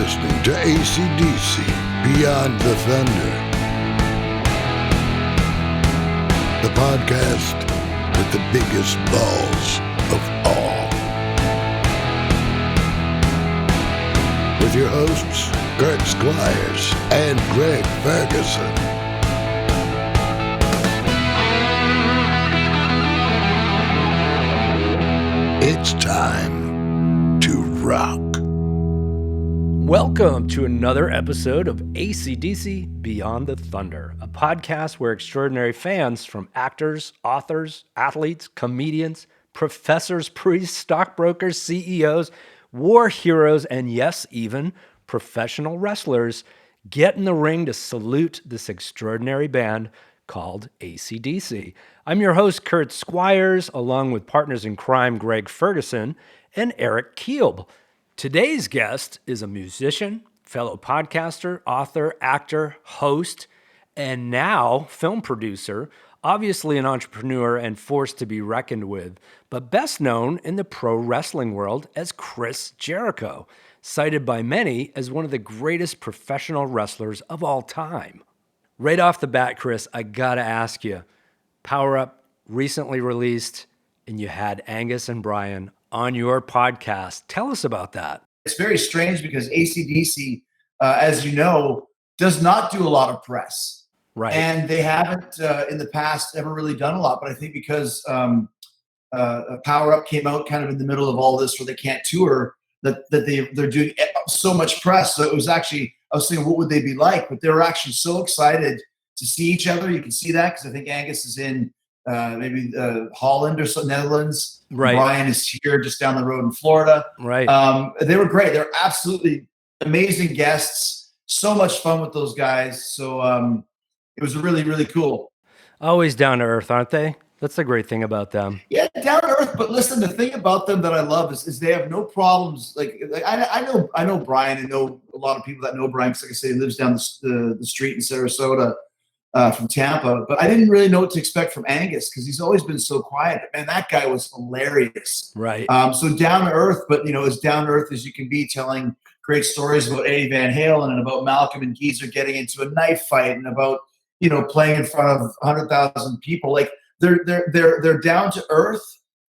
listening to Acdc, Beyond the Thunder, the podcast with the biggest balls of all. With your hosts, Kurt Squires and Greg Ferguson. It's time to rock. Welcome to another episode of Acdc Beyond the Thunder, a podcast where extraordinary fans from actors, authors, athletes, comedians, professors, priests, stockbrokers, CEOs, war heroes, and yes, even professional wrestlers get in the ring to salute this extraordinary band called Acdc. I'm your host, Kurt Squires, along with partners in crime, Greg Ferguson and Eric Kielb. Today's guest is a musician, fellow podcaster, author, actor, host, and now film producer, obviously an entrepreneur and force to be reckoned with, but best known in the pro wrestling world as Chris Jericho, cited by many as one of the greatest professional wrestlers of all time. Right off the bat, Chris, I gotta ask you, Power Up recently released, and you had Angus and Brian on your podcast. Tell us about that. It's very strange because Acdc, as you know, does not do a lot of press. Right. And they haven't in the past ever really done a lot. But I think because Power Up came out kind of in the middle of all this where they can't tour, that they're doing so much press. So it was actually, I was thinking, what would they be like? But they were actually so excited to see each other. You can see that because I think Angus is in maybe Holland or so, Netherlands. Right. Brian is here just down the road in Florida. Right. They were great. They're absolutely amazing guests. So much fun with those guys. So it was really, really cool. Always down to earth, aren't they? That's the great thing about them. Yeah, down to earth. But listen, the thing about them that I love is they have no problems. Like I know Brian and know a lot of people that know Brian because, like I say, he lives down the street in Sarasota from Tampa. But I didn't really know what to expect from Angus because he's always been so quiet. But man, that guy was hilarious. Right. So down to earth, but as down to earth as you can be, telling great stories about Eddie Van Halen and about Malcolm and Geezer getting into a knife fight and about playing in front of 100,000 people. Like they're down to earth,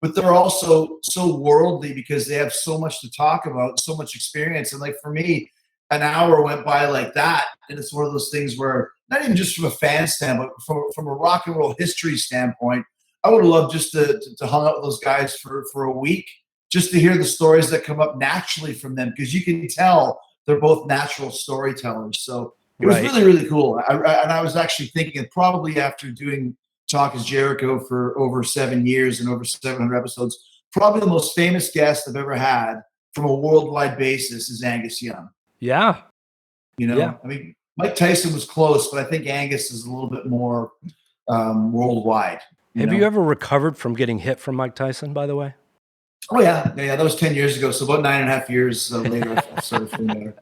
but they're also so worldly because they have so much to talk about, so much experience. And like for me, an hour went by like that, and it's one of those things where not even just from a fan standpoint, from a rock and roll history standpoint, I would have loved just to hang out with those guys for a week, just to hear the stories that come up naturally from them, because you can tell they're both natural storytellers. So it was really, really cool. And I was actually thinking that probably after doing Talk Is Jericho for over 7 years and over 700 episodes, probably the most famous guest I've ever had from a worldwide basis is Angus Young. Yeah. I mean, Mike Tyson was close, but I think Angus is a little bit more worldwide. Have you ever recovered from getting hit from Mike Tyson, by the way? Oh, yeah. That was 10 years ago. So about 9.5 years later, I started feeling better.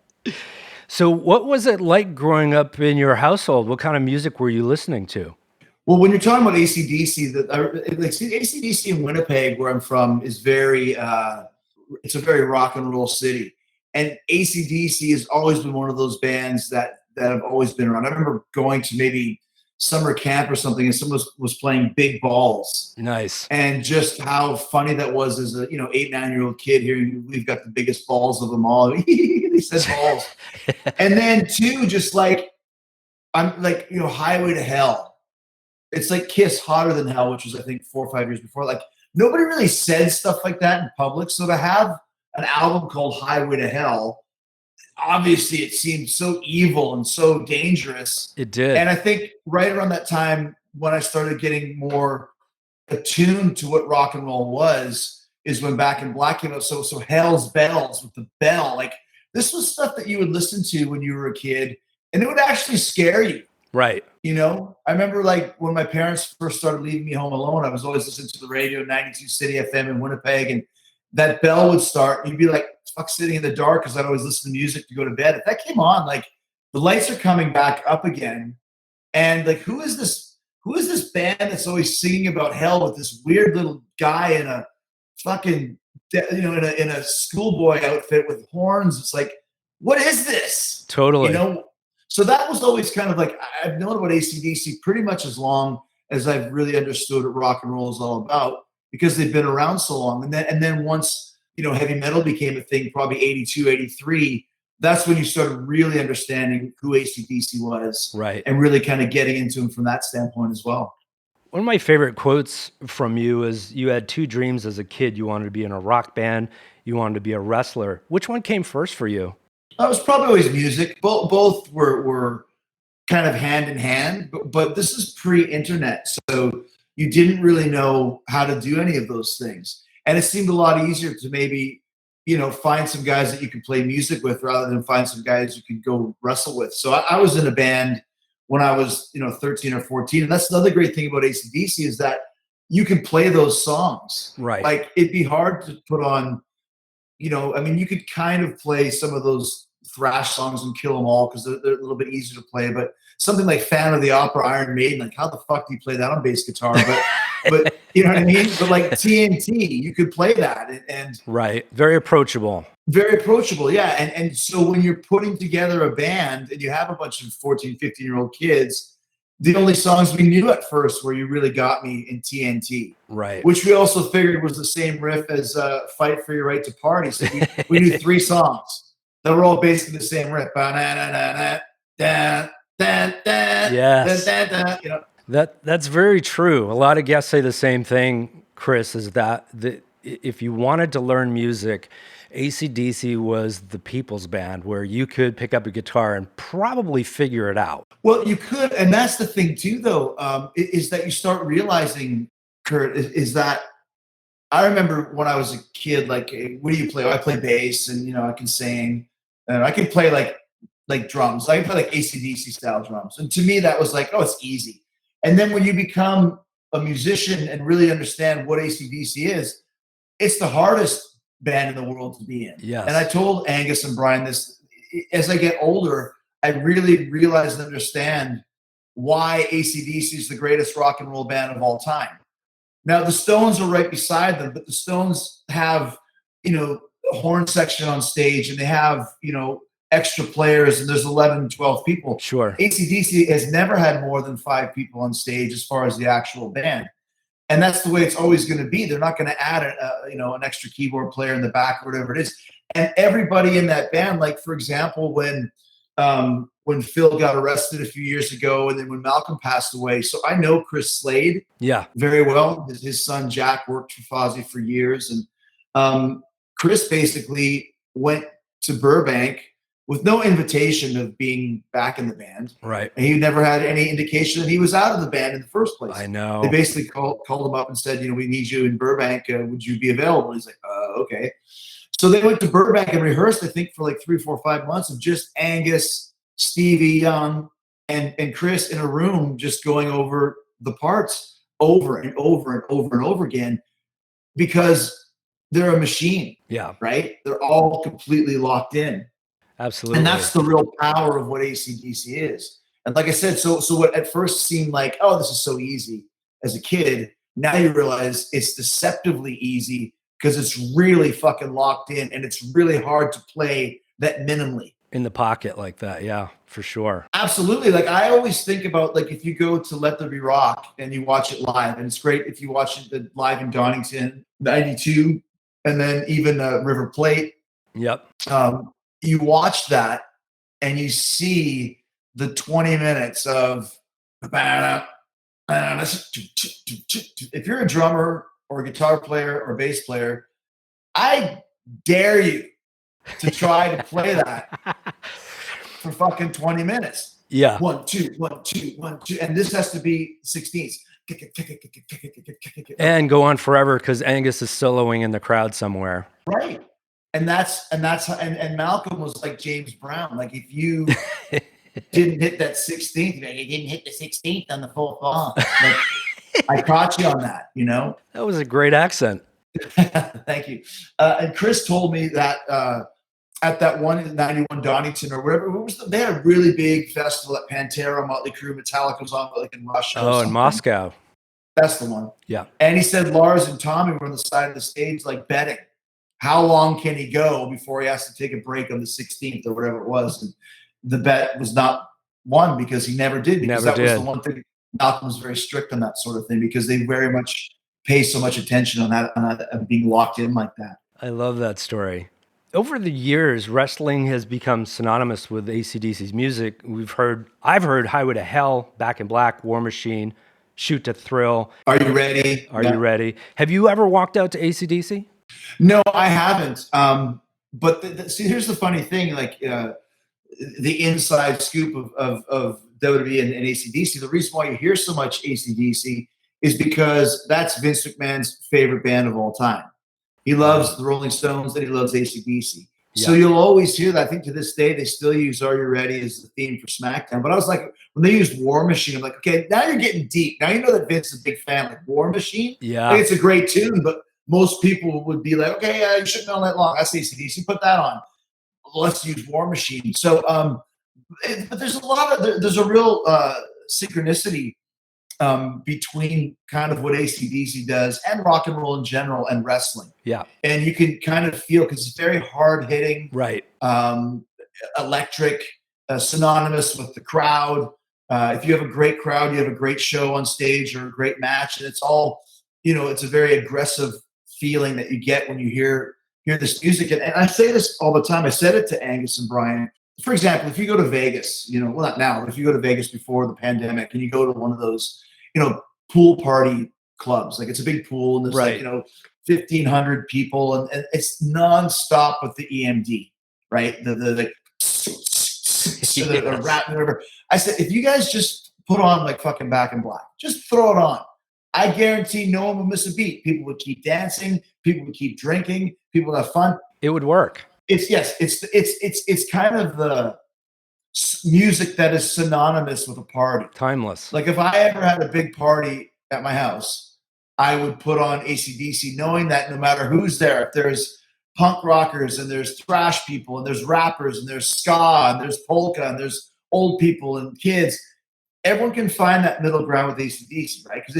So what was it like growing up in your household? What kind of music were you listening to? Well, when you're talking about Acdc, Acdc in Winnipeg, where I'm from, is it's a very rock and roll city. And Acdc has always been one of those bands that have always been around. I remember going to maybe summer camp or something, and someone was playing Big Balls. Nice. And just how funny that was as a 8, 9-year-old kid hearing we've got the biggest balls of them all. He said balls. And then too, just like I'm like, Highway to Hell. It's like Kiss, Hotter Than Hell, which was I think 4 or 5 years before. Like nobody really said stuff like that in public. So to have an album called Highway to Hell, obviously it seemed so evil and so dangerous. It did. And I think right around that time when I started getting more attuned to what rock and roll was is when Back in Black came out. So Hell's Bells with the bell, like this was stuff that you would listen to when you were a kid and it would actually scare you. Right. I remember like when my parents first started leaving me home alone, I was always listening to the radio, 92 City FM in Winnipeg, and that bell would start. And you'd be like, fuck, sitting in the dark because I'd always listen to music to go to bed. If that came on, like the lights are coming back up again. And like, who is this band that's always singing about hell with this weird little guy in a fucking, in a schoolboy outfit with horns? It's like, what is this? Totally. You know, so that was always kind of like, I've known about ACDC pretty much as long as I've really understood what rock and roll is all about, because they've been around so long. And then once, you know, heavy metal became a thing, probably 82, 83, that's when you started really understanding who ACDC was, right, and really kind of getting into them from that standpoint as well. One of my favorite quotes from you is you had two dreams as a kid. You wanted to be in a rock band, you wanted to be a wrestler. Which one came first for you? It was probably always music. Both were kind of hand in hand, but this is pre-internet, so you didn't really know how to do any of those things. And it seemed a lot easier to maybe, you know, find some guys that you could play music with rather than find some guys you could go wrestle with. So I was in a band when I was, you know, 13 or 14. And that's another great thing about ACDC is that you can play those songs. Right. Like, it'd be hard to put on, you know, I mean, you could kind of play some of those thrash songs and kill them all because they're a little bit easier to play. But something like Phantom of the Opera, Iron Maiden, like, how the fuck do you play that on bass guitar? But you know what I mean? But like TNT, you could play that. And right. Very approachable. Very approachable, yeah. And so when you're putting together a band and you have a bunch of 14, 15-year-old kids, the only songs we knew at first were You Really Got Me in TNT. Right. Which we also figured was the same riff as Fight for Your Right to Party. So we knew 3 songs that were all basically the same riff. Yes. You know? That's very true. A lot of guests say the same thing, Chris, is that if you wanted to learn music, AC/DC was the people's band where you could pick up a guitar and probably figure it out. Well, you could, and that's the thing too, though, is that you start realizing, Kurt, is that I remember when I was a kid, like, hey, what do you play? I play bass, and, you know, I can sing, and I can play like drums. I can play like AC/DC style drums, and to me that was like, oh, it's easy. And then when you become a musician and really understand what AC/DC is, it's the hardest band in the world to be in. Yes. And I told Angus and Brian this, as I get older, I really realize and understand why AC/DC is the greatest rock and roll band of all time. Now, the Stones are right beside them, but the Stones have, you know, a horn section on stage, and they have, you know, extra players, and there's 11, 12 people. Sure. AC/DC has never had more than 5 people on stage as far as the actual band. And that's the way it's always going to be. They're not going to add you know, an extra keyboard player in the back or whatever it is. And everybody in that band, like, for example, when Phil got arrested a few years ago, and then when Malcolm passed away. So I know Chris Slade very well. His son Jack worked for Fozzy for years. And Chris basically went to Burbank with no invitation of being back in the band. Right. And he never had any indication that he was out of the band in the first place. I know. They basically called him up and said, you know, we need you in Burbank. Would you be available? He's like, okay. So they went to Burbank and rehearsed, I think, for like 3, 4, 5 months of just Angus, Stevie Young, and Chris in a room just going over the parts over and over and over and over again, because they're a machine. Yeah. Right? They're all completely locked in. Absolutely. And that's the real power of what AC/DC is. And like I said, so what at first seemed like, oh, this is so easy as a kid, now you realize it's deceptively easy because it's really fucking locked in, and it's really hard to play that minimally. In the pocket like that, yeah, for sure. Absolutely. Like, I always think about, like, if you go to Let There Be Rock and you watch it live, and it's great if you watch it live in Donington, 92, and then even River Plate. Yep. You watch that and you see the 20 minutes of, if you're a drummer or a guitar player or a bass player, I dare you to try to play that for fucking 20 minutes. Yeah. 1, 2, 1, 2, 1, 2. And this has to be 16ths. And go on forever because Angus is soloing in the crowd somewhere. Right. And that's how, and Malcolm was like James Brown. Like, if you didn't hit that 16th, you didn't hit the 16th on the full fall. Like, I caught you on that, you know? That was a great accent. Thank you. And Chris told me that at that one in 91 Donington or whatever, they had a really big festival at Pantera, Motley Crue, Metallica was on, like in Russia. Oh, in Moscow. That's the one. Yeah. And he said Lars and Tommy were on the side of the stage, like, betting. how long can he go before he has to take a break on the 16th or whatever it was. And the bet was not won because he never did, because was the one thing. Malcolm was very strict on that sort of thing because they very much pay so much attention on that being locked in like that. I love that story. Over the years, wrestling has become synonymous with AC/DC's music. I've heard Highway to Hell, Back in Black, War Machine, Shoot to Thrill. Are You Ready? Are You Ready? Have you ever walked out to AC/DC? No, I haven't. But see, here's the funny thing, like the inside scoop of WWE and AC/DC. The reason why you hear so much AC/DC is because that's Vince McMahon's favorite band of all time. He loves the Rolling Stones and he loves AC/DC. Yeah. So you'll always hear that. I think to this day, they still use Are You Ready as the theme for SmackDown. But I was like, when they used War Machine, I'm like, okay, now you're getting deep. Now you know that Vince is a big fan. Like War Machine, yeah, like, it's a great tune, but most people would be like, okay, you shouldn't know that long. That's AC/DC. Put that on. Let's use War Machine. So, but there's a real synchronicity between kind of what AC/DC does and rock and roll in general and wrestling. Yeah. And you can kind of feel, because it's very hard hitting, right? Electric, synonymous with the crowd. If you have a great crowd, you have a great show on stage or a great match, and it's all, it's a very aggressive feeling that you get when you hear this music. And I say this all the time. I said it to Angus and Brian. For example, if you go to Vegas, well, not now, but if you go to Vegas before the pandemic and you go to one of those, pool party clubs, like it's a big pool and there's right. 1,500 people and it's nonstop with the EMD, right? The rat and whatever. I said, if you guys just put on like fucking Back in Black, just throw it on, I guarantee no one will miss a beat. People would keep dancing, people would keep drinking, people would have fun. It would work. It's kind of the music that is synonymous with a party. Timeless. Like if I ever had a big party at my house, I would put on AC/DC, knowing that no matter who's there, if there's punk rockers and there's thrash people and there's rappers and there's ska and there's polka and there's old people and kids, everyone can find that middle ground with AC/DC, right? Because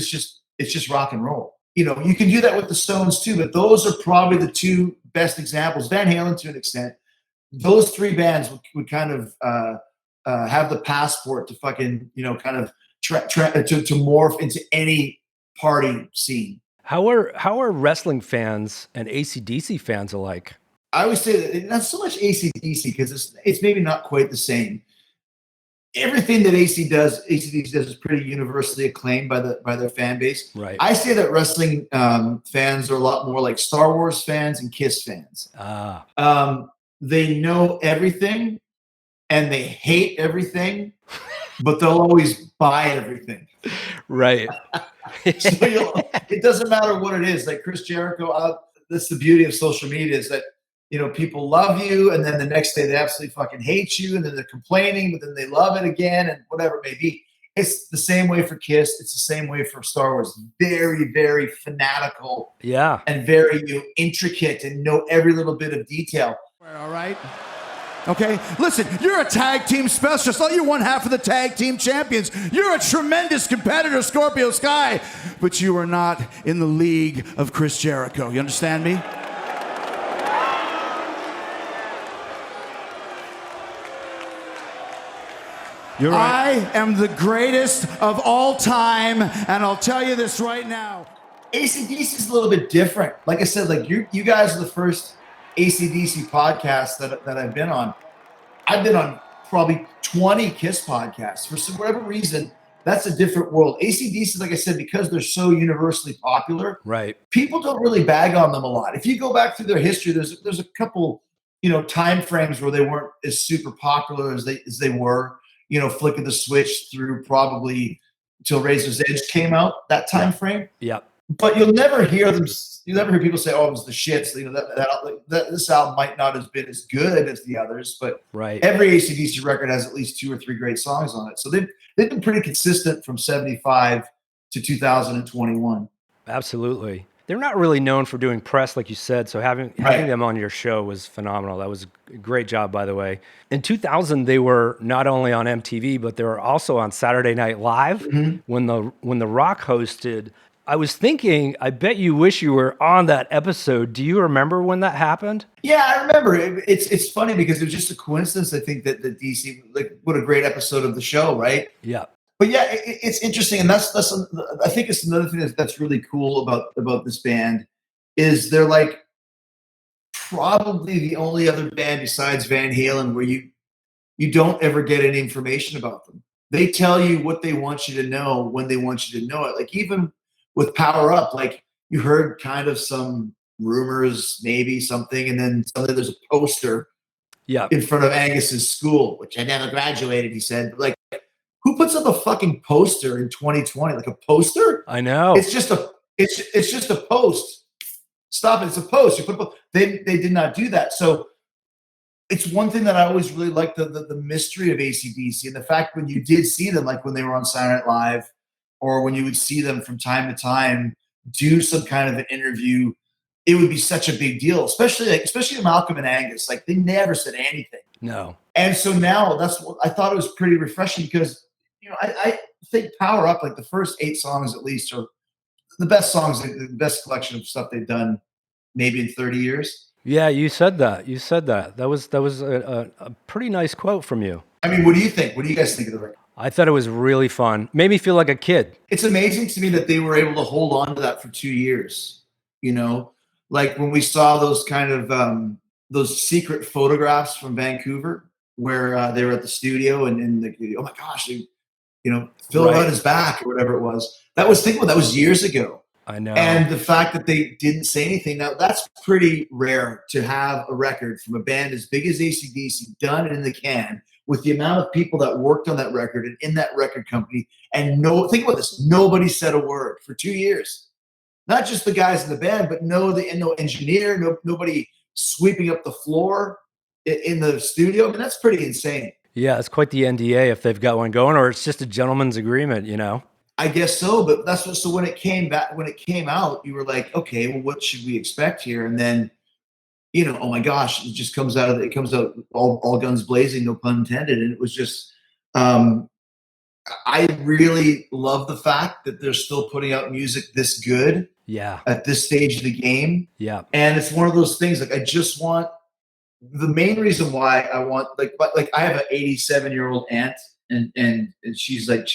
it's just rock and roll. You can do that with the Stones too, but those are probably the two best examples. Van Halen to an extent. Those three bands would kind of have the passport to fucking, kind of to morph into any party scene. How are wrestling fans and AC/DC fans alike? I always say that not so much AC/DC because it's maybe not quite the same. Everything that AC/DC does is pretty universally acclaimed by their fan base. Right. I say that wrestling fans are a lot more like Star Wars fans and Kiss fans. They know everything and they hate everything, but they'll always buy everything. Right. So it doesn't matter what it is. Like Chris Jericho, that's the beauty of social media, is that people love you, and then the next day they absolutely fucking hate you, and then they're complaining, but then they love it again, and whatever it may be. It's the same way for Kiss. It's the same way for Star Wars. Very, very fanatical. Yeah. And very intricate and know every little bit of detail. All right. Okay, listen, you're a tag team specialist. You're one half of the tag team champions. You're a tremendous competitor, Scorpio Sky, but you are not in the league of Chris Jericho. You understand me? You're right. I am the greatest of all time, and I'll tell you this right now. AC/DC is a little bit different. Like I said, like you guys are the first AC/DC podcast that I've been on. I've been on probably 20 Kiss podcasts. For whatever reason, that's a different world. AC/DC, like I said, because they're so universally popular, right? People don't really bag on them a lot. If you go back through their history, there's a couple, time frames where they weren't as super popular as they were. Flick of the switch through probably till Razor's Edge came out, that time frame. Yeah. But you'll never hear people say, "Oh, it was the shits." This album might not have been as good as the others, but right. Every AC/DC record has at least 2 or 3 great songs on it. So they've been pretty consistent from 75 to 2021. Absolutely. They're not really known for doing press, like you said, so having them on your show was phenomenal. That was a great job, by the way. In 2000, they were not only on MTV, but they were also on Saturday Night Live when The Rock hosted I was thinking, I bet you wish you were on that episode. Do you remember when that happened? Yeah, I remember. It's funny because it was just a coincidence. I think that the DC, like, what a great episode of the show, right? Yeah. But yeah, it's interesting, and that's I think it's another thing that's really cool about this band is they're like probably the only other band besides Van Halen where you don't ever get any information about them. They tell you what they want you to know when they want you to know it. Like even with Power Up, like you heard kind of some rumors, maybe something, and then suddenly there's a poster in front of Angus's school, which I never graduated, he said. But like, who puts up a fucking poster in 2020? Like a poster? I know. It's just a post. Stop it. It's a post. You put they did not do that. So it's one thing that I always really liked the mystery of AC/DC and the fact when you did see them, like when they were on Saturday Night Live, or when you would see them from time to time do some kind of an interview, it would be such a big deal, especially Malcolm and Angus. Like they never said anything. No. And so now that's what I thought it was pretty refreshing because I think Power Up, like the first 8 songs at least, are the best songs, the best collection of stuff they've done maybe in 30 years. Yeah, you said that. That was a pretty nice quote from you. I mean, what do you think? What do you guys think of the record? I thought it was really fun. Made me feel like a kid. It's amazing to me that they were able to hold on to that for 2 years. Like when we saw those kind of those secret photographs from Vancouver where they were at the studio and oh my gosh, Phil Rudd is back or whatever it was. That was years ago. I know. And the fact that they didn't say anything, now that's pretty rare to have a record from a band as big as AC/DC done in the can with the amount of people that worked on that record and in that record company. And think about this, nobody said a word for 2 years. Not just the guys in the band, but no engineer, nobody sweeping up the floor in the studio. I mean, that's pretty insane. Yeah, it's quite the NDA if they've got one going, or it's just a gentleman's agreement, I guess so, but so when it came out, you were like, okay, well, what should we expect here? And then, oh my gosh, it comes out all guns blazing, no pun intended. And it was just, I really love the fact that they're still putting out music this good. Yeah. At this stage of the game. Yeah. And it's one of those things, like I just want, the main reason why I want, like I have an 87-year-old aunt and she's like,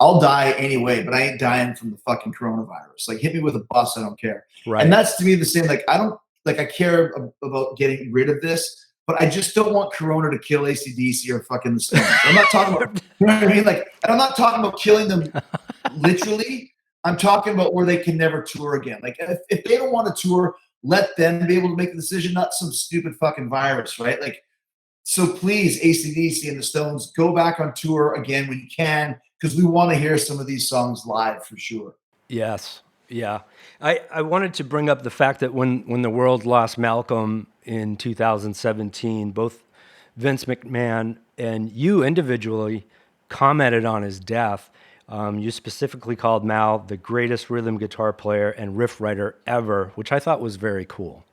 I'll die anyway, but I ain't dying from the fucking coronavirus. Like hit me with a bus, I don't care. Right. And that's to me the same. Like I care about getting rid of this, but I just don't want Corona to kill AC/DC or fucking the Stones. I'm not talking about, you know what I mean? Like, and I'm not talking about killing them literally. I'm talking about where they can never tour again. Like if they don't want to tour, let them be able to make the decision, not some stupid fucking virus, right? Like, so please, AC/DC and the Stones, go back on tour again when you can, because we want to hear some of these songs live for sure. Yes. Yeah. I wanted to bring up the fact that when the world lost Malcolm in 2017, both Vince McMahon and you individually commented on his death. You specifically called Mal the greatest rhythm guitar player and riff writer ever, which I thought was very cool.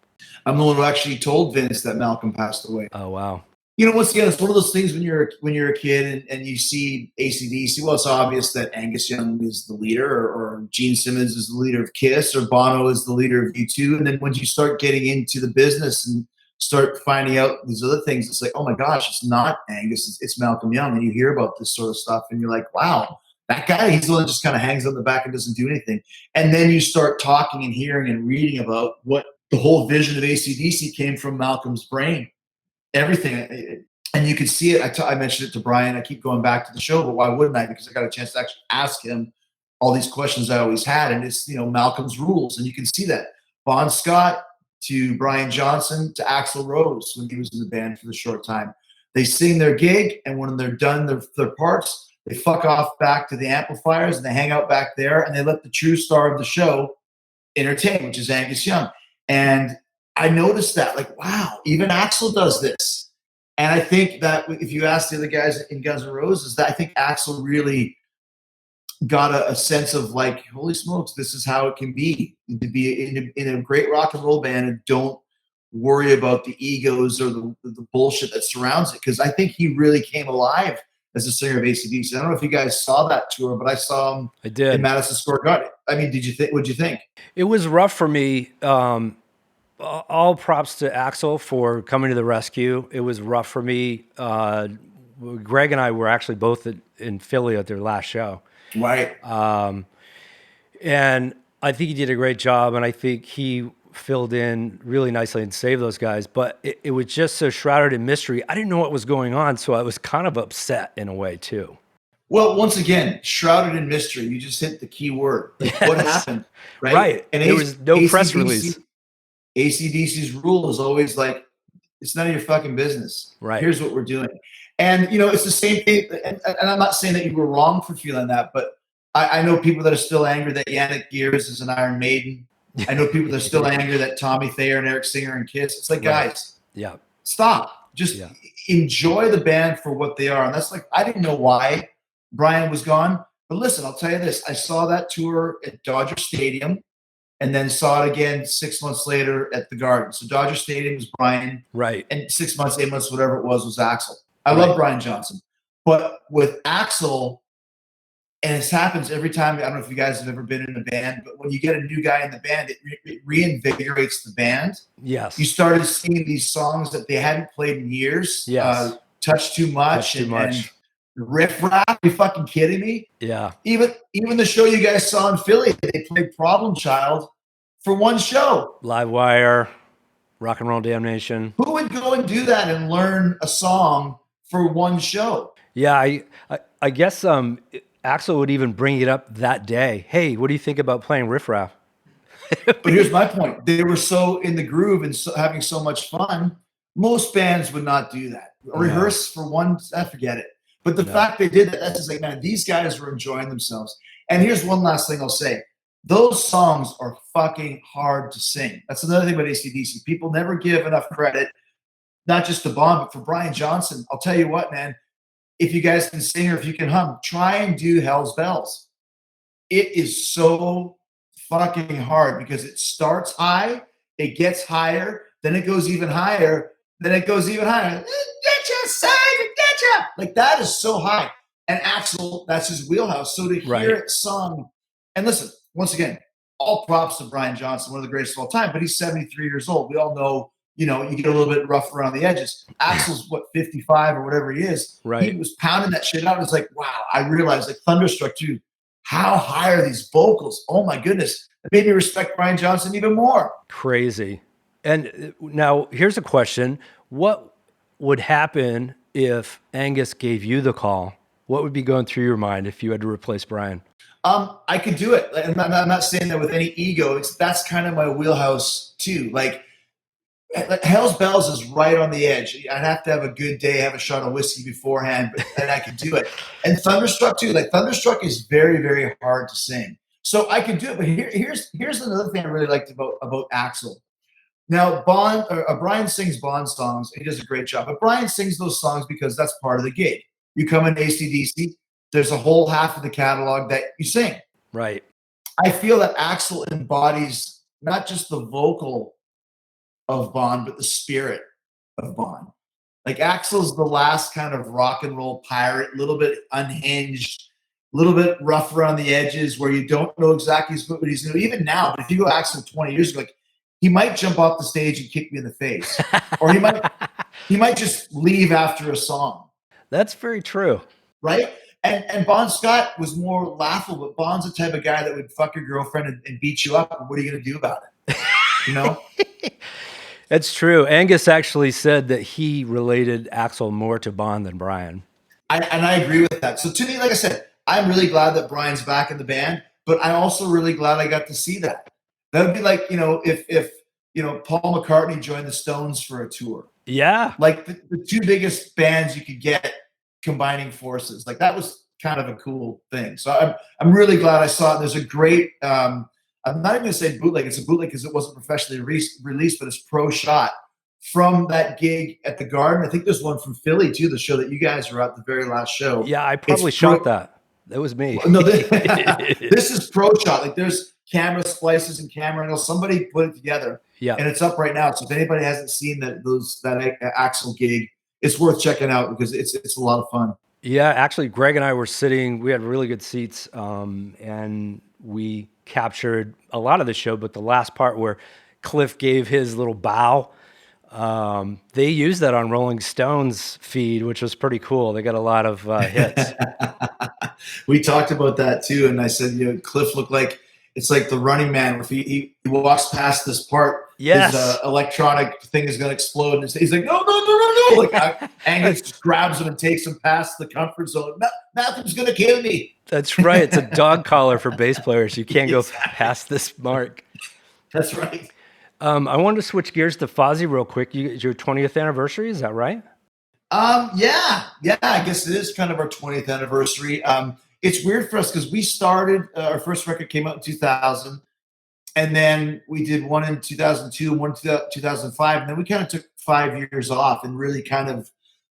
I'm the one who actually told Vince that Malcolm passed away. Oh, wow. Once again, it's one of those things when you're a kid and you see AC/DC. Well, it's obvious that Angus Young is the leader, or Gene Simmons is the leader of Kiss, or Bono is the leader of U2. And then when you start getting into the business and start finding out these other things, it's like, oh my gosh, it's not Angus, it's Malcolm Young. And you hear about this sort of stuff and you're like, wow, that guy, he's the one that just kind of hangs on the back and doesn't do anything. And then you start talking and hearing and reading about what the whole vision of AC/DC came from Malcolm's brain. Everything. And you could see it. I mentioned it to Brian. I keep going back to the show, but why wouldn't I? Because I got a chance to actually ask him all these questions I always had. And it's, Malcolm's rules. And you can see that. Bon Scott to Brian Johnson to Axl Rose when he was in the band for the short time. They sing their gig, and when they're done their parts, they fuck off back to the amplifiers and they hang out back there and they let the true star of the show entertain, which is Angus Young. And I noticed that, like, wow, even Axl does this. And I think that if you ask the other guys in Guns N' Roses, that I think Axl really got a sense of like, holy smokes, this is how it can be to be in a great rock and roll band and don't worry about the egos or the bullshit that surrounds it. Because I think he really came alive as a singer of ACDC. I don't know if you guys saw that tour, but I saw him I did. in Madison Square Garden. I mean, what'd you think? It was rough for me. All props to Axl for coming to the rescue. It was rough for me. Greg and I were actually both in Philly at their last show. Right. And I think he did a great job, and I think he filled in really nicely and saved those guys. But it was just so shrouded in mystery. I didn't know what was going on, so I was kind of upset in a way, too. Well, once again, shrouded in mystery. You just hit the key word. Like, what happened? Right. And there was no press release. ACDC's rule is always like, it's none of your fucking business. Right. Here's what we're doing. And, it's the same thing. And I'm not saying that you were wrong for feeling that, but I know people that are still angry that Yannick Gears is an Iron Maiden. I know people that are still angry that Tommy Thayer and Eric Singer and Kiss. It's like, guys, stop. Just enjoy the band for what they are. And that's like, I didn't know why Brian was gone. But listen, I'll tell you this. I saw that tour at Dodger Stadium and then saw it again 6 months later at the Garden. So Dodger Stadium was Brian. Right. And 6 months, 8 months, whatever it was Axl. I love Brian Johnson. But with Axl, and it happens every time. I don't know if you guys have ever been in a band, but when you get a new guy in the band, it reinvigorates the band. Yes. You started seeing these songs that they hadn't played in years. Yes. Touch Too Much. And Riff Raff. Are you fucking kidding me? Yeah. Even the show you guys saw in Philly, they played Problem Child for one show. Live Wire, Rock and Roll Damnation. Who would go and do that and learn a song for one show? Yeah, I guess Axl would even bring it up that day. Hey, what do you think about playing Riff Raff? But here's my point. They were so in the groove and having so much fun. Most bands would not do that. Rehearse for one, forget it. But the fact they did that, that's just like, man, these guys were enjoying themselves. And here's one last thing I'll say. Those songs are fucking hard to sing. That's another thing about AC/DC. People never give enough credit, not just to Bond, but for Brian Johnson. I'll tell you what, man. If you guys can sing or if you can hum, try and do Hell's Bells. It is so fucking hard because it starts high, it gets higher, then it goes even higher, then it goes even higher. Like that is so high. And Axl, that's his wheelhouse. So to hear it sung, and listen, once again, all props to Brian Johnson, one of the greatest of all time, but he's 73 years old. We all know, you get a little bit rough around the edges. Axl's 55 or whatever he is. Right. He was pounding that shit out. It's like, wow, I realized like Thunderstruck too. How high are these vocals? Oh my goodness. It made me respect Brian Johnson even more. Crazy. And now here's a question. What would happen if Angus gave you the call? What would be going through your mind if you had to replace Brian? I could do it. I'm not saying that with any ego. That's kind of my wheelhouse too. Like Hell's Bells is right on the edge. I'd have to have a good day, have a shot of whiskey beforehand, and I could do it. And Thunderstruck too. Like Thunderstruck is very, very hard to sing. So I could do it. But here's another thing I really liked about Axl. Now Brian sings Bond songs. He does a great job. But Brian sings those songs because that's part of the gig. You come in AC/DC, there's a whole half of the catalog that you sing. Right. I feel that Axl embodies not just the vocal of Bond, but the spirit of Bond. Like Axl's the last kind of rock and roll pirate, a little bit unhinged, a little bit rough around the edges where you don't know exactly what he's going to do. Even now, but if you go Axl 20 years ago, like, he might jump off the stage and kick me in the face. Or he might just leave after a song. That's very true. Right? And Bon Scott was more laughable, but Bon's the type of guy that would fuck your girlfriend and beat you up. And what are you going to do about it? You know? It's true. Angus actually said that he related Axl more to Bon than Brian. And I agree with that. So to me, like I said, I'm really glad that Brian's back in the band, but I'm also really glad I got to see that. That would be like, if Paul McCartney joined the Stones for a tour. Yeah. Like the two biggest bands you could get combining forces. Like that was kind of a cool thing. So I'm really glad I saw it. There's a great, I'm not even going to say bootleg. It's a bootleg because it wasn't professionally released, but it's pro shot from that gig at the Garden. I think there's one from Philly too, the show that you guys were at, the very last show. Yeah, I probably shot that. That was me. No, this is pro shot. Like there's camera splices and camera angles. Somebody put it together. Yeah. And it's up right now. So if anybody hasn't seen that Axl gig, it's worth checking out because it's a lot of fun. Yeah, actually, Greg and I were sitting, we had really good seats, and we captured a lot of the show, but the last part where Cliff gave his little bow, they used that on Rolling Stone's feed, which was pretty cool. They got a lot of hits. We talked about that too, and I said, Cliff looked like it's like the Running Man. If he walks past this part, Yes. his electronic thing is going to explode. And he's like, no. Like Angus just grabs him and takes him past the comfort zone. Matthew's going to kill me. That's right. It's a dog collar for bass players. You can't go past this mark. That's right. I wanted to switch gears to Fozzy real quick. It's your 20th anniversary, is that right? Yeah. I guess it is kind of our 20th anniversary. It's weird for us because we started, our first record came out in 2000, and then we did one in 2002 and one in 2005, and then we kind of took 5 years off and really kind of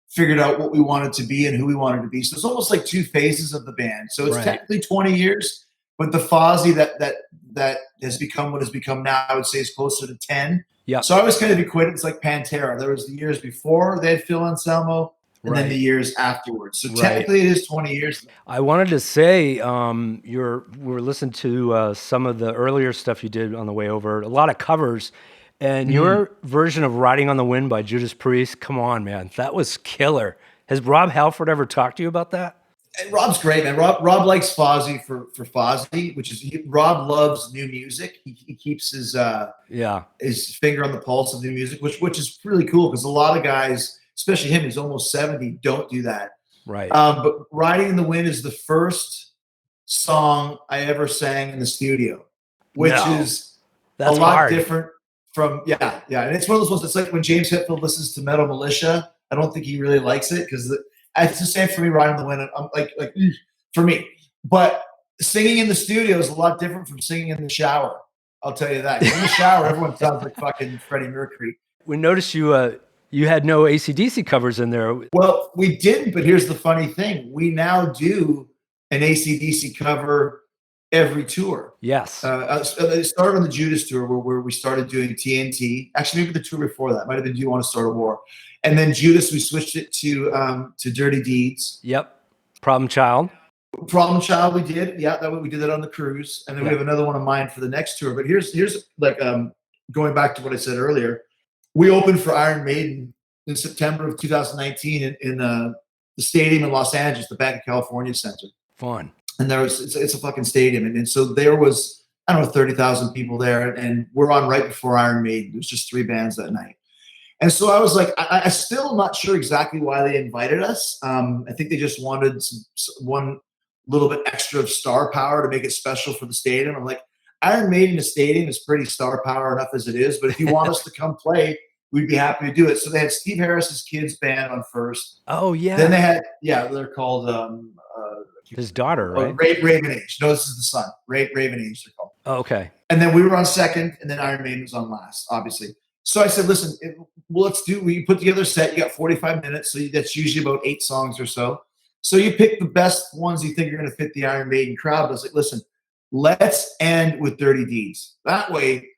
figured out what we wanted to be and who we wanted to be. So it's almost like two phases of the band. So it's technically 20 years, but the Fozzy that has become what has become now, I would say, is closer to 10. Yeah. So I was kind of equipped. It's like Pantera. There was the years before they had Phil Anselmo, and then the years afterwards. So technically it is 20 years. I wanted to say, we were listening to some of the earlier stuff you did on the way over, a lot of covers, and your version of Riding on the Wind by Judas Priest, come on, man, that was killer. Has Rob Halford ever talked to you about that? And Rob's great, man. Rob likes Fozzy for Fozzy, which is Rob loves new music. He keeps his finger on the pulse of new music, which is really cool because a lot of guys, especially him, who's almost 70, don't do that. Right. But Riding in the Wind is the first song I ever sang in the studio, which is That's a lot hard. different from and it's one of those ones. It's like when James Hetfield listens to Metal Militia. I don't think he really likes it because it's the same for me. Riding on the Wind, I'm like for me. But singing in the studio is a lot different from singing in the shower. I'll tell you that. In the shower, everyone sounds like fucking Freddie Mercury. We noticed you had no AC/DC covers in there. Well, we didn't, but here's the funny thing. We now do an AC/DC cover every tour. Yes. It started on the Judas tour where we started doing TNT. Actually, maybe the tour before that might have been Do You Want to Start a War? And then Judas, we switched it to Dirty Deeds. Yep. Problem Child we did. Yeah, we did that on the cruise. And then we have another one of mine for the next tour. But here's like going back to what I said earlier. We opened for Iron Maiden in September of 2019 in the stadium in Los Angeles, the Bank of California Center. Fun. And it's a fucking stadium. And so there was, 30,000 people there. And we're on right before Iron Maiden. There was just 3 bands that night. And so I was like, I'm still not sure exactly why they invited us. I think they just wanted one little bit extra of star power to make it special for the stadium. I'm like, Iron Maiden in a stadium is pretty star power enough as it is. But if you want us to come play, we'd be happy to do it. So they had Steve Harris's kids band on first. Oh, yeah. Then they had, they're called his daughter, right? Raven Age. No, this is the son. Raven Age, they're called. Oh, okay. And then we were on second, and then Iron Maiden was on last, obviously. So I said, listen, we put together a set. You got 45 minutes, so that's usually about 8 songs or so. So you pick the best ones you think are going to fit the Iron Maiden crowd. I was like, listen, let's end with Dirty Deeds. That way,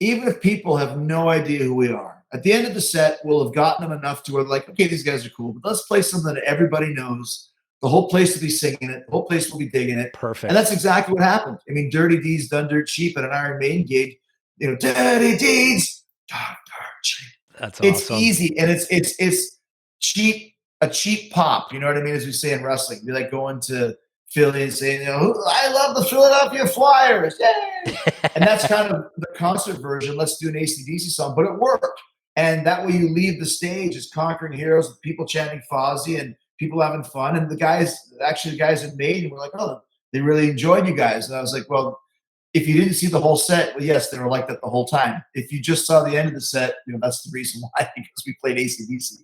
even if people have no idea who we are, at the end of the set, we'll have gotten them enough to where like, okay, these guys are cool, but let's play something that everybody knows. The whole place will be singing it. The whole place will be digging it. Perfect. And that's exactly what happened. I mean, Dirty Deeds done dirt cheap at an Iron Maiden gig. Dirty Deeds, dirt cheap. That's awesome. It's easy, and it's cheap, a cheap pop. You know what I mean? As we say in wrestling, we like going to Philly and saying, I love the Philadelphia Flyers. Yay! And that's kind of the concert version. Let's do an AC/DC song, but it worked. And that way you leave the stage as conquering heroes with people chanting Fozzy and people having fun. And the guys in Maiden were like, oh, they really enjoyed you guys. And I was like, well, if you didn't see the whole set, well, yes, they were like that the whole time. If you just saw the end of the set, that's the reason why, because we played AC/DC.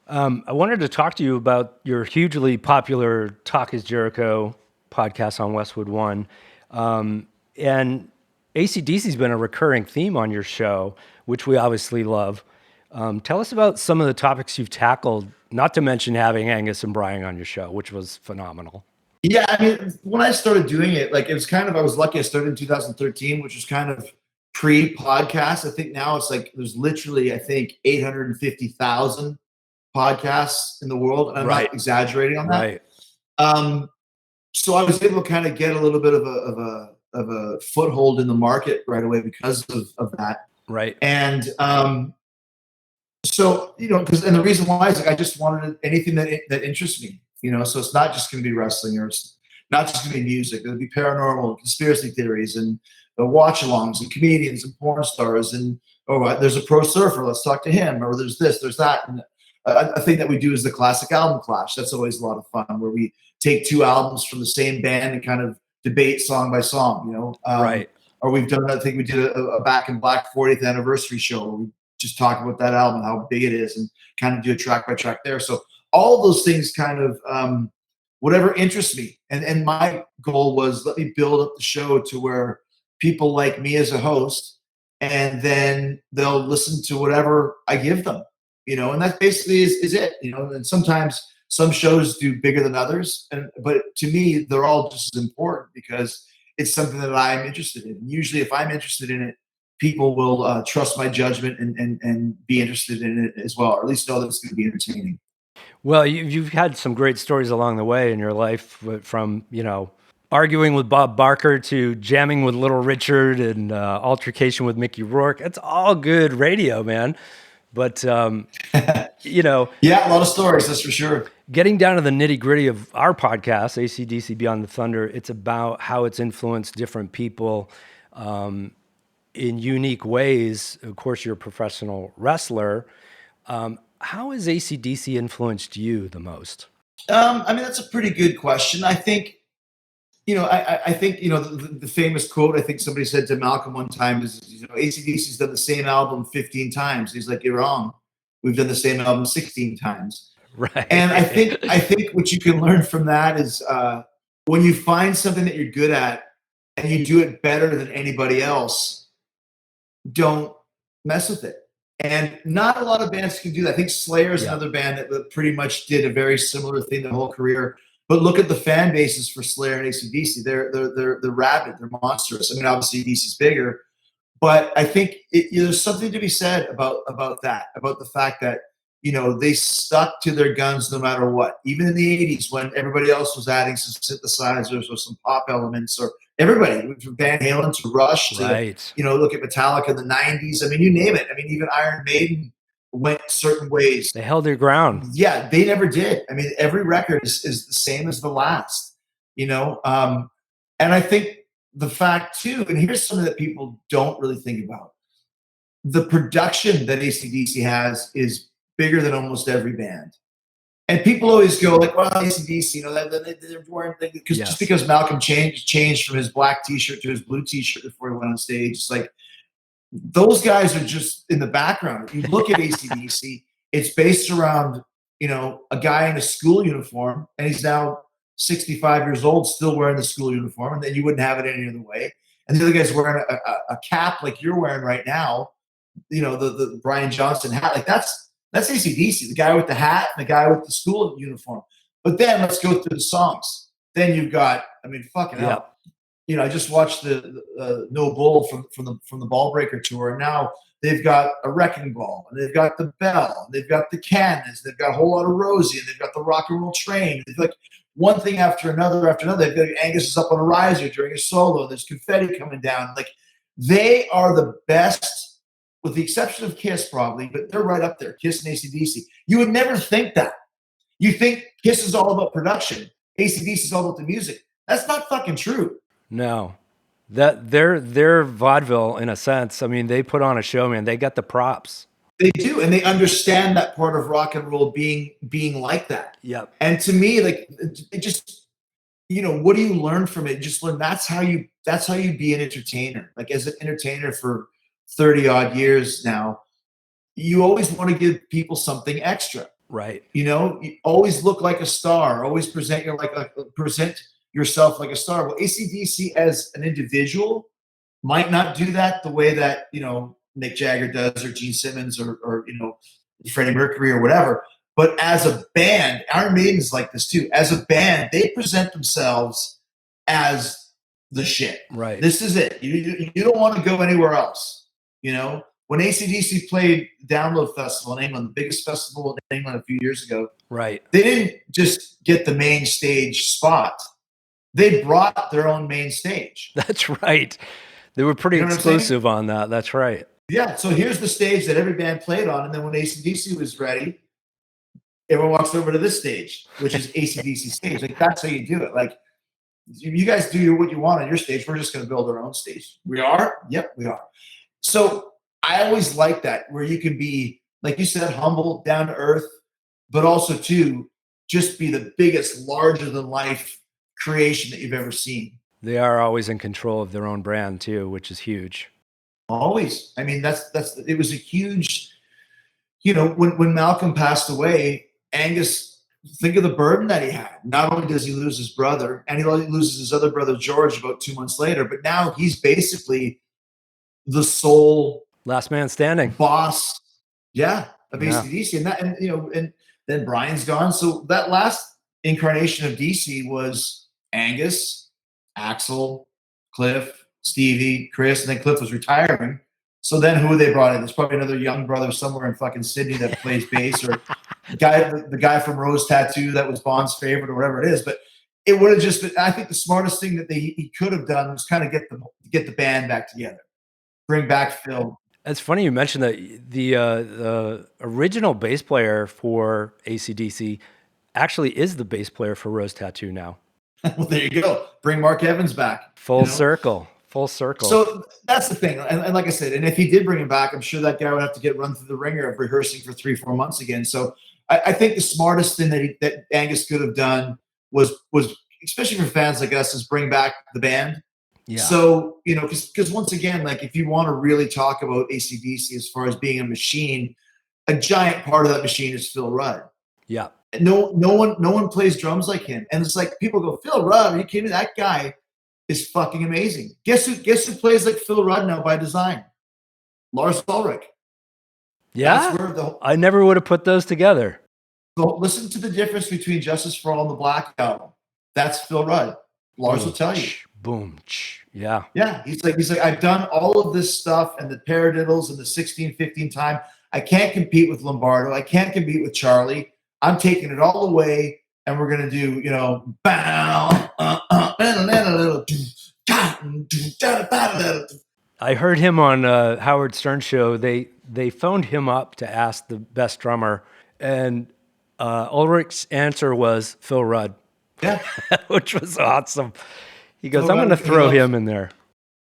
I wanted to talk to you about your hugely popular Talk Is Jericho podcast on Westwood One. And AC/DC's been a recurring theme on your show, which we obviously love. Tell us about some of the topics you've tackled, not to mention having Angus and Brian on your show, which was phenomenal. Yeah, I mean, when I started doing it, like it was kind of, I was lucky I started in 2013, which was kind of pre-podcast. I think now it's like there's literally, I think, 850,000 podcasts in the world. And I'm not exaggerating on that. Right. So I was able to kind of get a little bit of a foothold in the market right away because of that. Right. And so, and the reason why is like I just wanted anything that interests me, so it's not just going to be wrestling, or it's not just going to be music. It'll be paranormal, conspiracy theories, and watch-alongs, and comedians, and porn stars, and there's a pro surfer, let's talk to him, or there's this, there's that. And a thing that we do is the classic album clash. That's always a lot of fun, where we take two albums from the same band and kind of debate song by song, right. Or we've done, I think we did a Back in Black 40th anniversary show where we just talk about that album, how big it is, and kind of do a track by track there. So all those things kind of, whatever interests me. And my goal was, let me build up the show to where people like me as a host, and then they'll listen to whatever I give them, and that basically is it, and sometimes some shows do bigger than others. But to me, they're all just as important because it's something that I'm interested in. Usually if I'm interested in it, people will trust my judgment and be interested in it as well, or at least know that it's going to be entertaining. Well, you've had some great stories along the way in your life, from, arguing with Bob Barker to jamming with Little Richard and altercation with Mickey Rourke. It's all good radio, man. But, Yeah, a lot of stories, that's for sure. Getting down to the nitty gritty of our podcast, ACDC Beyond the Thunder, it's about how it's influenced different people in unique ways. Of course, you're a professional wrestler. How has ACDC influenced you the most? That's a pretty good question. I think, I think, the famous quote I think somebody said to Malcolm one time is, ACDC's done the same album 15 times. He's like, you're wrong. We've done the same album 16 times. Right. And I think what you can learn from that is when you find something that you're good at and you do it better than anybody else, don't mess with it. And not a lot of bands can do that. I think Slayer is another band that pretty much did a very similar thing their whole career. But look at the fan bases for Slayer and AC/DC. They're rabid. They're monstrous. Obviously DC's bigger, but I think there's something to be said about that, about the fact that they stuck to their guns no matter what. Even in the 80s, when everybody else was adding some synthesizers or some pop elements, or everybody from Van Halen to Rush to look at Metallica in the 90s. You name it. Even Iron Maiden went certain ways. They held their ground. Yeah, they never did. Every record is the same as the last, and I think the fact too, and here's something that people don't really think about, the production that AC/DC has is bigger than almost every band. And people always go like, well, AC/DC, they're wearing, just because Malcolm changed from his black t-shirt to his blue t-shirt before he went on stage. It's like, those guys are just in the background. If you look at AC/DC, it's based around, a guy in a school uniform, and he's now 65 years old, still wearing the school uniform, and then you wouldn't have it any other way. And the other guy's wearing a cap like you're wearing right now, the Brian Johnson hat. Like that's AC/DC, the guy with the hat and the guy with the school uniform. But then let's go through the songs. Then you've got, fucking hell. I just watched the No Bull from the Ball Breaker tour, and now they've got a Wrecking Ball, and they've got the Bell, and they've got the Cannons, they've got a whole lot of Rosie, and they've got the Rock and Roll Train. It's like one thing after another after another. They've got Angus is up on a riser during a solo. There's confetti coming down. Like, they are the best, with the exception of Kiss probably, but they're right up there. Kiss and AC/DC. You would never think that. You think Kiss is all about production, AC/DC is all about the music. That's not fucking true. No, that they're vaudeville in a sense. They put on a show, man. They got the props. They do, and they understand that part of rock and roll being like that. Yep. And to me, like, it just, what do you learn from it? Just learn that's how you be an entertainer. Like, as an entertainer for 30 odd years now, you always want to give people something extra. Right. You always look like a star. Always present yourself like a star. Well, AC/DC as an individual might not do that the way that, Mick Jagger does, or Gene Simmons, or Freddie Mercury or whatever. But as a band, Iron Maiden is like this too. As a band, they present themselves as the shit. Right. This is it. You don't want to go anywhere else. When when ACDC played Download Festival in England, the biggest festival in England a few years ago, Right. they didn't just get the main stage spot. They brought their own main stage. That's right. They were pretty exclusive on that. That's right. Yeah. So here's the stage that every band played on. And then when ACDC was ready, everyone walks over to this stage, which is ACDC stage. Like, that's how you do it. Like, you guys do what you want on your stage. We're just going to build our own stage. We are? Yep, we are. So I always like that, where you can be, like you said, humble, down to earth, but also, too, just be the biggest, larger than life creation that you've ever seen. They are always in control of their own brand, too, which is huge. Always. I mean, it was a huge, when Malcolm passed away, Angus, think of the burden that he had. Not only does he lose his brother, and he loses his other brother, George, about 2 months later, but now he's basically the sole last man standing boss. Yeah. Of ACDC. And then Brian's gone. So that last incarnation of DC was Angus, Axl, Cliff, Stevie, Chris, and then Cliff was retiring. So then who they brought in? There's probably another young brother somewhere in fucking Sydney that plays bass, or the guy from Rose Tattoo that was Bond's favorite, or whatever it is. But it would have just been, I think the smartest thing that he could have done was kind of get the band back together, bring back Phil. It's funny you mentioned that the original bass player for AC/DC actually is the bass player for Rose Tattoo now. Well, there you go. Bring Mark Evans back. Full circle. So that's the thing. And like I said, and if he did bring him back, I'm sure that guy would have to get run through the ringer of rehearsing for 3-4 months again. So I think the smartest thing that Angus could have done was especially for fans like us, is bring back the band. Yeah. So, because once again, like, if you want to really talk about AC/DC as far as being a machine, a giant part of that machine is Phil Rudd. Yeah. No one plays drums like him. And it's like, people go, Phil Rudd, are you kidding me? That guy is fucking amazing. Guess who plays like Phil Rudd now by design? Lars Ulrich. Yeah. I never would have put those together. So listen to the difference between Justice for All and the Black Album. That's Phil Rudd. Lars will tell you. Boom. Yeah. Yeah. He's like, I've done all of this stuff and the paradiddles and the 16-15 time. I can't compete with Lombardo. I can't compete with Charlie. I'm taking it all away, and we're gonna do, I heard him on Howard Stern show. They phoned him up to ask the best drummer, and Ulrich's answer was Phil Rudd. Yeah, which was awesome. He goes, I'm going to throw him in there.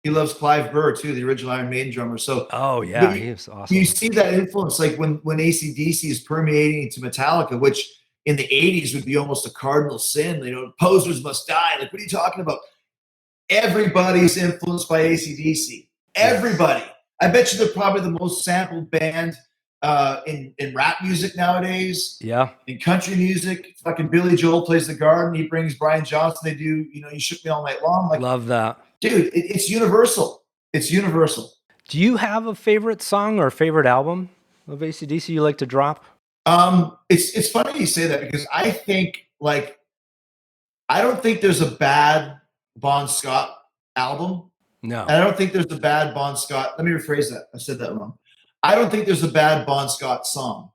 He loves Clive Burr too, the original Iron Maiden drummer. So, he was awesome. You see that influence, like when AC/DC is permeating into Metallica, which in the 80s would be almost a cardinal sin. Posers must die. Like, what are you talking about? Everybody's influenced by AC/DC. Everybody. I bet you they're probably the most sampled band in rap music nowadays. Yeah. In country music, fucking Billy Joel plays the Garden. He brings Brian Johnson. They do, You Shook Me All Night Long. Like, love that. Dude, it's universal. It's universal. Do you have a favorite song or favorite album of AC/DC you like to drop? It's funny you say that, because I think, like, I don't think there's a bad Bon Scott album. No. And I don't think there's a bad Bon Scott. Let me rephrase that. I said that wrong. I don't think there's a bad Bon Scott song.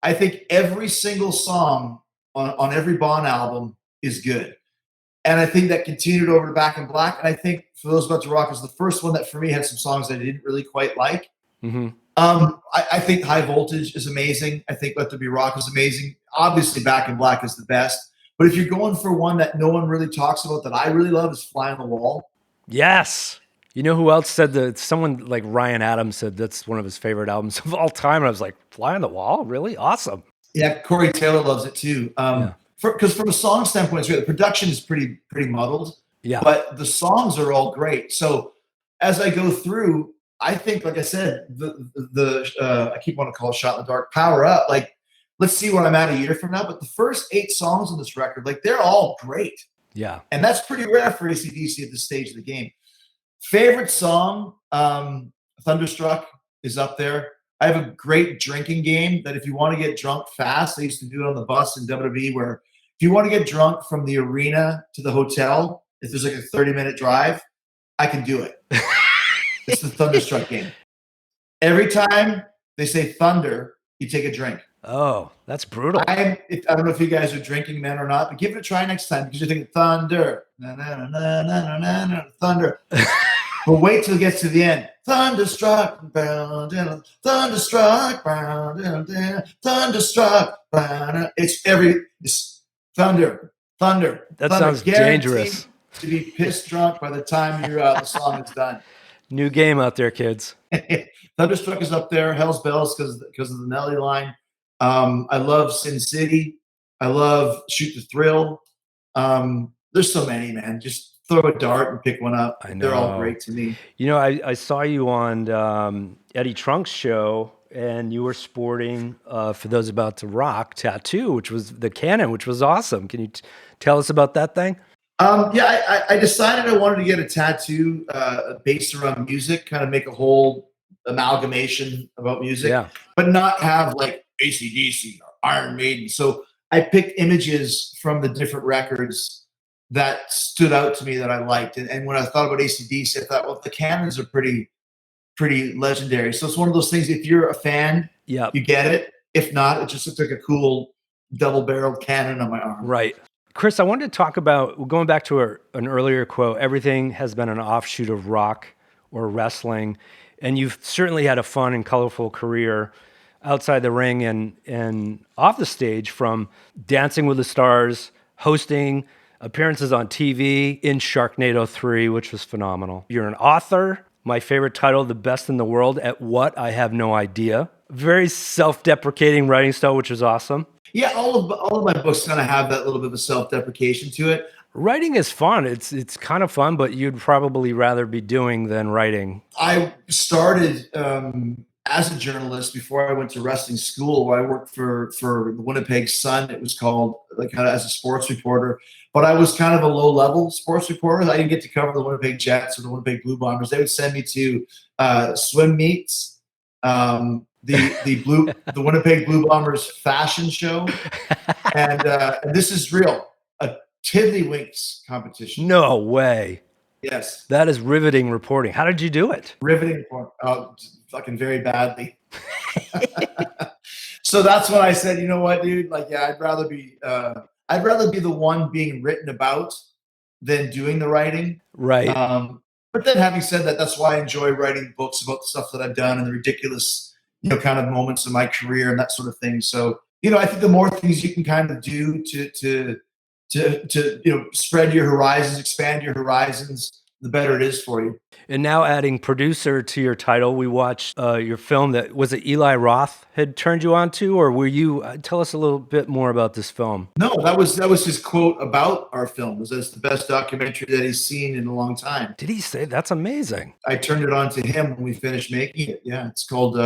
I think every single song on every Bon album is good. And I think that continued over to Back in Black. And I think For Those About to Rock is the first one that, for me, had some songs that I didn't really quite like. Mm-hmm. I think High Voltage is amazing. I think Let There Be Rock is amazing. Obviously, Back in Black is the best. But if you're going for one that no one really talks about that I really love, is Fly on the Wall. Yes. You know who else said that? Someone like Ryan Adams said that's one of his favorite albums of all time. And I was like, Fly on the Wall? Really? Awesome. Yeah, Corey Taylor loves it too. Because from a song standpoint, it's great. The production is pretty muddled. Yeah. But the songs are all great. So as I go through, I think, like I said, I keep wanting to call it Shot in the Dark, Power Up. Like, let's see where I'm at a year from now. But the first 8 songs on this record, like, they're all great. Yeah. And that's pretty rare for AC/DC at this stage of the game. Favorite song, Thunderstruck is up there. I have a great drinking game that if you want to get drunk fast, I used to do it on the bus in WWE, where if you want to get drunk from the arena to the hotel, if there's like a 30-minute drive, I can do it. It's the Thunderstruck game. Every time they say thunder, you take a drink. Oh, that's brutal. I don't know if you guys are drinking men or not, but give it a try next time because you're thinking thunder, thunder. But wait till it gets to the end. Thunderstruck, thunderstruck, thunderstruck. It's thunder. That thunder. sounds dangerous. To be pissed drunk by the time the song is done. New game out there, kids. Thunderstruck is up there. Hell's Bells because of the Nelly line. I love Sin City. I love Shoot the Thrill. There's so many, man. Just throw a dart and pick one up. I know. They're all great to me. You know, I saw you on Eddie Trunk's show, and you were sporting, for those about to rock, tattoo, which was the Cannon, which was awesome. Can you tell us about that thing? Yeah, I decided I wanted to get a tattoo based around music, kind of make a whole amalgamation about music, but not have like ACDC or Iron Maiden. So I picked images from the different records that stood out to me that I liked. And when I thought about ACDC, I thought, well, the Cannons are pretty legendary. So it's one of those things, if you're a fan, you get it. If not, it just looks like a cool double-barreled cannon on my arm. Right. Chris, I wanted to talk about, going back to an earlier quote, everything has been an offshoot of rock or wrestling, and you've certainly had a fun and colorful career outside the ring and off the stage, from Dancing with the Stars, hosting appearances on TV, in Sharknado 3, which was phenomenal. You're an author. My favorite title, The Best in the World at What? I Have No Idea. Very self-deprecating writing style, which is awesome. Yeah, all of my books kind of have that little bit of a self-deprecation to it. Writing is fun. It's kind of fun, but you'd probably rather be doing than writing. I started as a journalist before I went to wrestling school, where I worked for the Winnipeg Sun. It was called, like, kind of as a sports reporter. But I was kind of a low-level sports reporter. I didn't get to cover the Winnipeg Jets or the Winnipeg Blue Bombers. They would send me to swim meets, the Winnipeg Blue Bombers fashion show, and this is real, a Tiddlywinks competition. No way. Yes. That is riveting reporting. How did you do it? Riveting reporting. Oh, fucking very badly. So that's when I said, you know what, dude? Like, yeah, I'd rather be the one being written about than doing the writing. Right. But then, having said that, that's why I enjoy writing books about the stuff that I've done and the ridiculous, kind of moments in my career and that sort of thing. So, I think the more things you can kind of do to spread your horizons, expand your horizons, the better it is for you. And now adding producer to your title, we watched your film that, was it Eli Roth had turned you on to, or were you, tell us a little bit more about this film. No, that was his quote about our film, was that's the best documentary that he's seen in a long time. Did he say? That's amazing. I turned it on to him when we finished making it. Yeah, it's called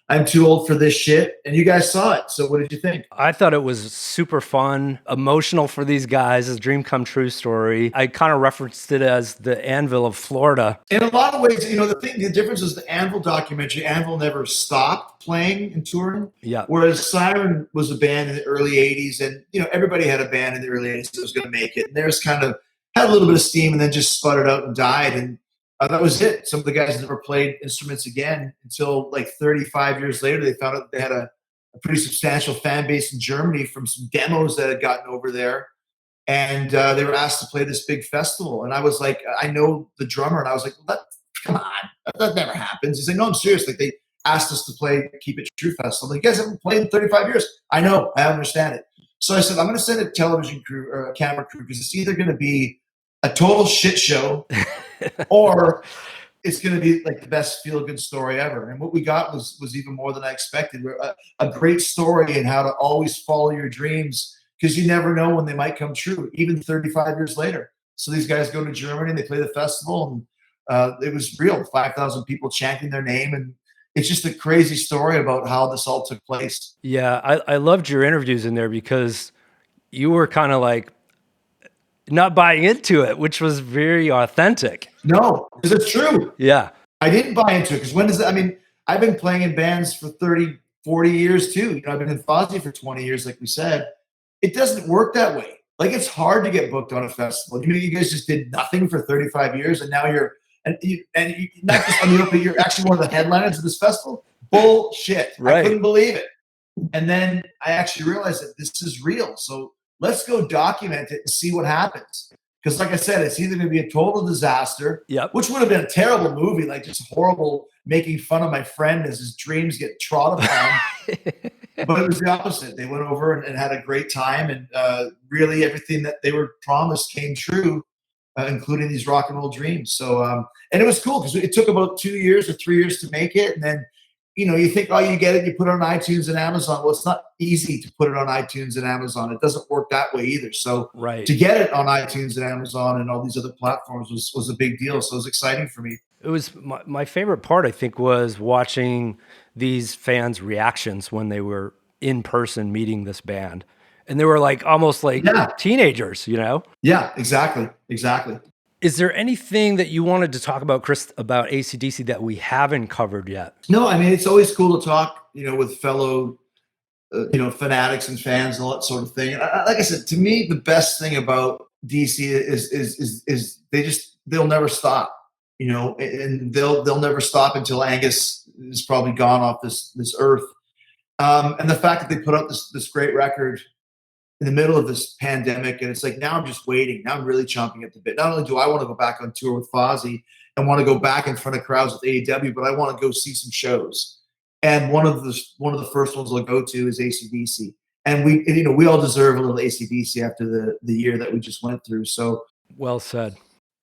I'm Too Old for This Shit, and you guys saw it. So what did you think? I thought it was super fun, emotional for these guys, a dream come true story. I kind of referenced it as the Anvil of Florida. In a lot of ways, the difference is the Anvil documentary, Anvil never stopped playing and touring. Yeah. Whereas Siren was a band in the early 80s, and everybody had a band in the early 80s that was going to make it. And theirs kind of had a little bit of steam and then just sputtered out and died. And that was it. Some of the guys never played instruments again until like 35 years later. They found out they had a pretty substantial fan base in Germany from some demos that had gotten over there. And they were asked to play this big festival. And I was like, I know the drummer. And I was like, come on, that never happens. He's like, no, I'm serious. Like, they asked us to play Keep It True Festival. Like, you guys haven't played in 35 years. I know, I understand it. So I said, I'm going to send a television crew or a camera crew, because it's either going to be a total shit show or it's going to be like the best feel-good story ever. And what we got was even more than I expected. A great story and how to always follow your dreams, because you never know when they might come true, even 35 years later. So these guys go to Germany and they play the festival, and it was real. 5,000 people chanting their name. And it's just a crazy story about how this all took place. Yeah, I loved your interviews in there, because you were kind of like not buying into it, which was very authentic. No, because it's true. Yeah. I didn't buy into it, because when does that, I've been playing in bands for 30, 40 years too. I've been in Fozzy for 20 years, like we said. It doesn't work that way. Like, it's hard to get booked on a festival. You guys just did nothing for 35 years, and now you're and not just on the opening, you're actually one of the headliners of this festival. Bullshit. Right. I couldn't believe it. And then I actually realized that this is real. So let's go document it and see what happens. Because like I said, it's either going to be a total disaster, which would have been a terrible movie, like just horrible, making fun of my friend as his dreams get trod upon. But it was the opposite. They went over and had a great time, and really everything that they were promised came true, including these rock and roll dreams. So, and it was cool because it took about 2 years or 3 years to make it. And then, you think, oh, you get it, you put it on iTunes and Amazon. Well, it's not easy to put it on iTunes and Amazon. It doesn't work that way either. So to get it on iTunes and Amazon and all these other platforms was a big deal. So it was exciting for me. It was my favorite part, I think, was watching these fans' reactions when they were in person meeting this band. And they were like almost like teenagers, Yeah, exactly. Is there anything that you wanted to talk about, Chris, about AC/DC that we haven't covered yet? No, I mean, it's always cool to talk, with fellow, fanatics and fans and all that sort of thing. And like I said, to me, the best thing about DC is they'll never stop, and they'll never stop until Angus is probably gone off this earth. And the fact that they put out this great record in the middle of this pandemic, and it's like, now I'm just waiting. Now I'm really chomping at the bit. Not only do I want to go back on tour with Fozzy and want to go back in front of crowds with AEW, but I want to go see some shows. And one of the first ones I'll go to is AC/DC. And we all deserve a little AC/DC after the year that we just went through. So well said.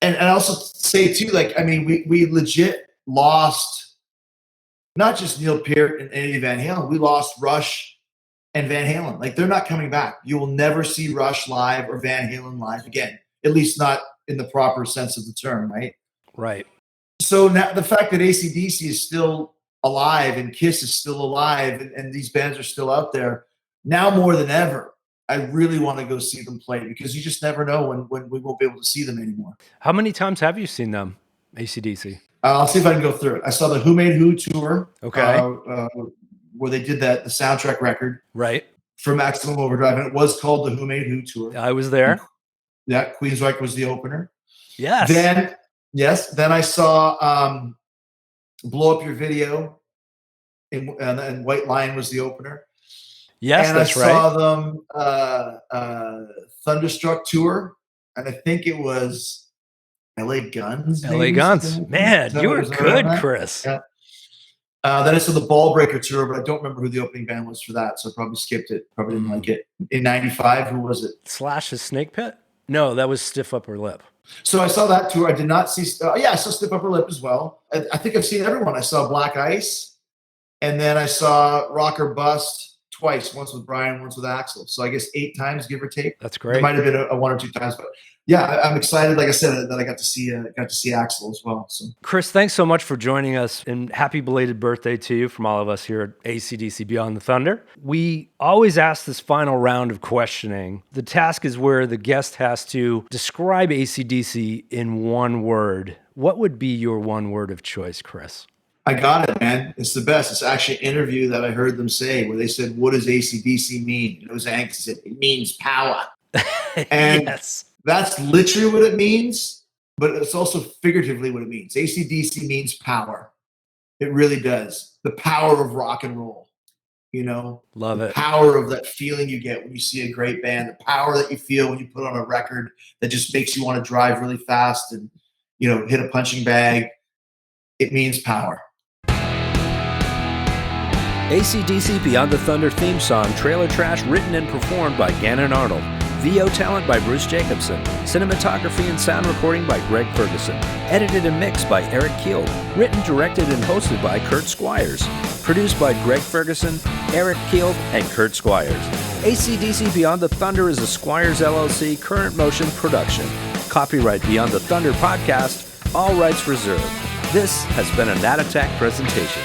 And I also say too, like, I mean, we legit lost not just Neil Peart and Eddie Van Halen. We lost Rush and Van Halen. Like, they're not coming back. You will never see Rush live or Van Halen live again, at least not in the proper sense of the term, right? Right. So now the fact that AC/DC is still alive and Kiss is still alive and these bands are still out there, now more than ever, I really want to go see them play, because you just never know when we won't be able to see them anymore. How many times have you seen them, AC/DC? I'll see if I can go through it. I saw the Who Made Who tour. Okay. Where they did the soundtrack record. Right. For Maximum Overdrive. And it was called the Who Made Who tour. I was there. Yeah. Queensryche was the opener. Yes. Then I saw Blow Up Your Video, and White Lion was the opener. Yes, and that's I saw them Thunderstruck tour, and I think it was LA Guns. LA Guns. Man, you were good, Chris. Yeah. Then I saw the Ball Breaker tour, but I don't remember who the opening band was for that, so I probably skipped it. Probably didn't like it. In '95, who was it? Slash's Snake Pit? No, that was Stiff Upper Lip. So I saw that tour. I did not see. I saw Stiff Upper Lip as well. I think I've seen everyone. I saw Black Ice, and then I saw Rock or Bust twice. Once with Brian, once with Axl. So I guess 8 times, give or take. That's great. It might have been a 1 or 2 times, but yeah, I'm excited. Like I said, that I got to see Axl as well. So, Chris, thanks so much for joining us, and happy belated birthday to you from all of us here at AC/DC Beyond the Thunder. We always ask this final round of questioning. The task is where the guest has to describe AC/DC in one word. What would be your one word of choice, Chris? I got it, man. It's the best. It's actually an interview that I heard them say where they said, "What does AC/DC mean?" And it was Angus said, "It means power." And yes. That's literally what it means, but it's also figuratively what it means. AC/DC means power. It really does. The power of rock and roll, Love it. The power of that feeling you get when you see a great band, the power that you feel when you put on a record that just makes you want to drive really fast and, hit a punching bag. It means power. AC/DC Beyond the Thunder theme song, Trailer Trash, written and performed by Gannon Arnold. VO talent by Bruce Jacobson. Cinematography and sound recording by Greg Ferguson. Edited and mixed by Eric Keel. Written, directed, and hosted by Kurt Squires. Produced by Greg Ferguson, Eric Keel, and Kurt Squires. AC/DC Beyond the Thunder is a Squires LLC current motion production. Copyright Beyond the Thunder podcast. All rights reserved. This has been a Nat Attack presentation.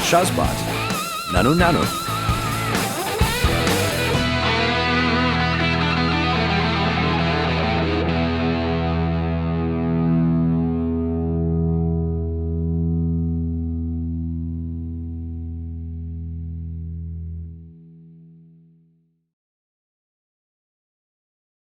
Shazbot. Nanu Nanu.